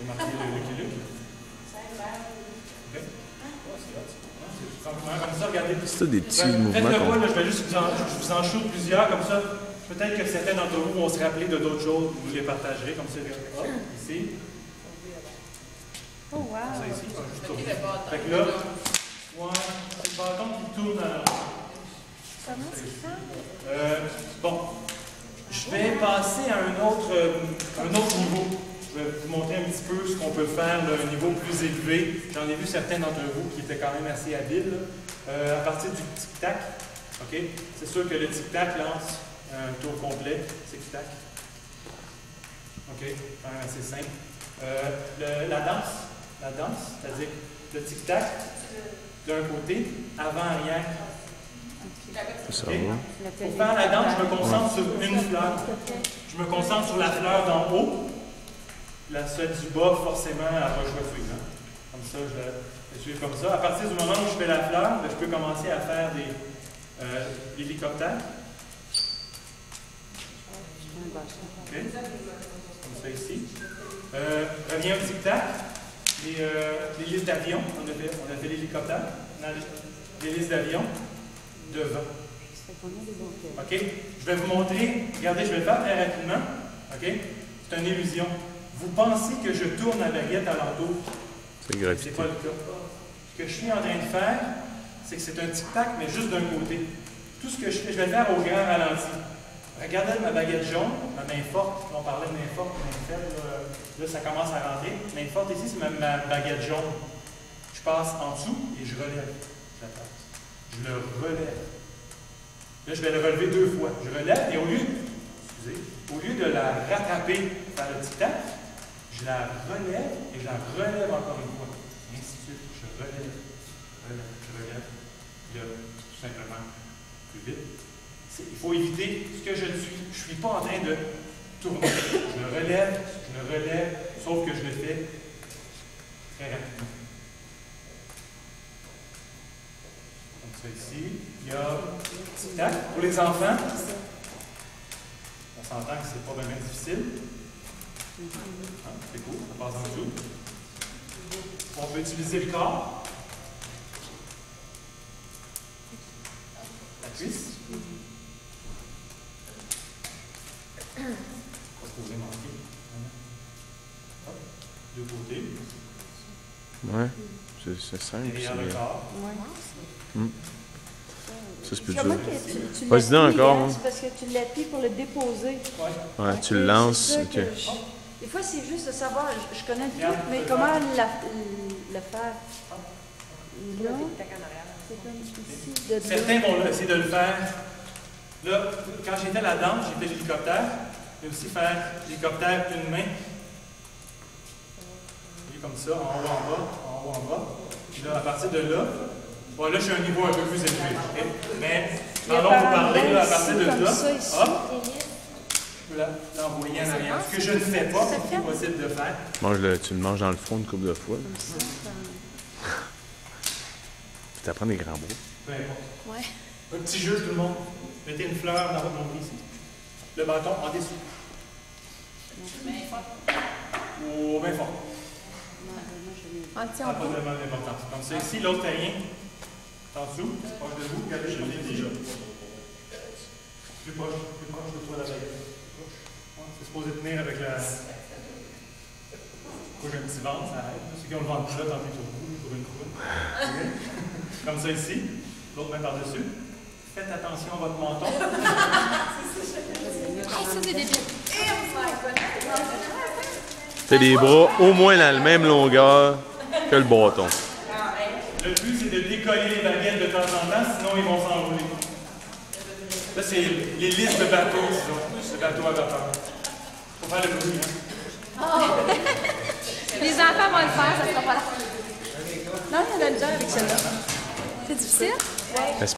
vais marquer le Lucky Luke. OK. C'est simplement comme ça, regardez. C'est des petits mouvements. Faites-le pas, je vais juste vous en shoot plusieurs, comme ça. Peut-être que certains d'entre vous vont se rappeler de d'autres choses, vous les partagerez, comme ça. Hop, ici. Oh, wow! Ça ici, on va juste tourner. Fait que là, ouais, c'est le bâton qui tourne à Comment c'est ça? bon, je vais passer à un autre niveau. Je vais vous montrer un petit peu ce qu'on peut faire à un niveau plus élevé. J'en ai vu certains d'entre vous qui étaient quand même assez habiles. À partir du tic-tac, OK? C'est sûr que le tic-tac lance un tour complet. Tic-tac. OK? C'est simple. La danse, c'est-à-dire le tic-tac, d'un côté, avant-arrière. Ça Okay. va. Pour faire la danse, je me concentre sur une fleur. Je me concentre sur la fleur d'en haut. Celle du bas, forcément, elle va choisir. Hein? Comme ça, je la suis comme ça. À partir du moment où je fais la fleur, je peux commencer à faire des hélicoptères. OK? Comme ça ici. Revient au tic-tac. Les listes d'avions. On a fait l'hélicoptère. Les listes d'avions. Devant. OK? Je vais vous montrer. Regardez, je vais le faire très rapidement. OK? C'est une illusion. Vous pensez que je tourne la baguette alentour. C'est gratuit. C'est pas le cas. Ce que je suis en train de faire, c'est que c'est un tic-tac, mais juste d'un côté. Tout ce que je fais, je vais le faire au grand ralenti. Regardez ma baguette jaune, ma main forte. On parlait de main forte, main faible. Là, ça commence à rentrer. Main forte ici, c'est ma baguette jaune. Je passe en dessous et je relève. Je la passe. Je le relève. Là, je vais le relever 2 fois. Je relève et au lieu de la rattraper par le tic-tac, je la relève et je la relève encore une fois. Et ainsi de suite. Je relève, je relève. Là, tout simplement, plus vite. Il faut éviter ce que je suis. Je ne suis pas en train de tourner. Je le relève, sauf que je le fais très rapidement. Comme ça ici. Il y a tic-tac. Pour les enfants, on s'entend que c'est pas vraiment difficile. C'est cool, ça passe en dessous. On peut utiliser le corps. La cuisse. On va se poser manquer. Hop, 2 côtés. Ouais, c'est simple. Derrière le corps. Ouais. Ça, c'est plus Comment dur. que tu Vas-y l'appuies, encore, hein? hein. C'est parce que tu l'appuies pour le déposer. Ouais. Ouais, tu le lances. OK. Des fois, c'est juste de savoir, je connais le Regarde, truc, mais le comment faire. le faire? Là, c'est comme ici, de Certains vont essayer de le faire. Là, quand j'étais à la danse, j'ai fait l'hélicoptère. Je vais aussi faire l'hélicoptère une main. Comme ça, en haut, en bas, en haut, en bas. Puis là, à partir de là, bon, là, je suis à un niveau un peu plus élevé. Okay? Mais, pendant que vous parlez, là, à partir de là, hop, je peux l'envoyer en arrière. Ce que je ne fais pas, c'est impossible de faire. Tu le manges dans le front une couple de fois. Puis t'apprends des grands mots. Peu importe. Ouais. Un petit jeu, tout le monde. Mettez une fleur dans votre nombril ici. Le bâton en dessous. Ou main forte. Ah, Ça n'a pas vraiment d'importance. Comme ça, ici, l'autre terrien, en dessous, proche de vous, regardez, je l'ai déjà. Plus proche de toi, la baguette. C'est supposé tenir avec la. J'ai un petit ventre, ça aide. Ceux qui ont le ventre plat, tant pis pour une couronne. Comme ça ici, l'autre main par-dessus. Faites attention à votre menton. Ça, c'est débile. T'as les bras au moins dans la même longueur que le bâton. Le but, c'est de décoller les baguettes de temps en temps, sinon ils vont s'enrouler. Là, c'est les listes de bateaux, sinon. Le bateau à vapeur. Faut faire le bruit, hein. Les enfants vont le faire, ça sera pas là. Non, il y en a déjà avec celle-là. C'est difficile? Mais c'est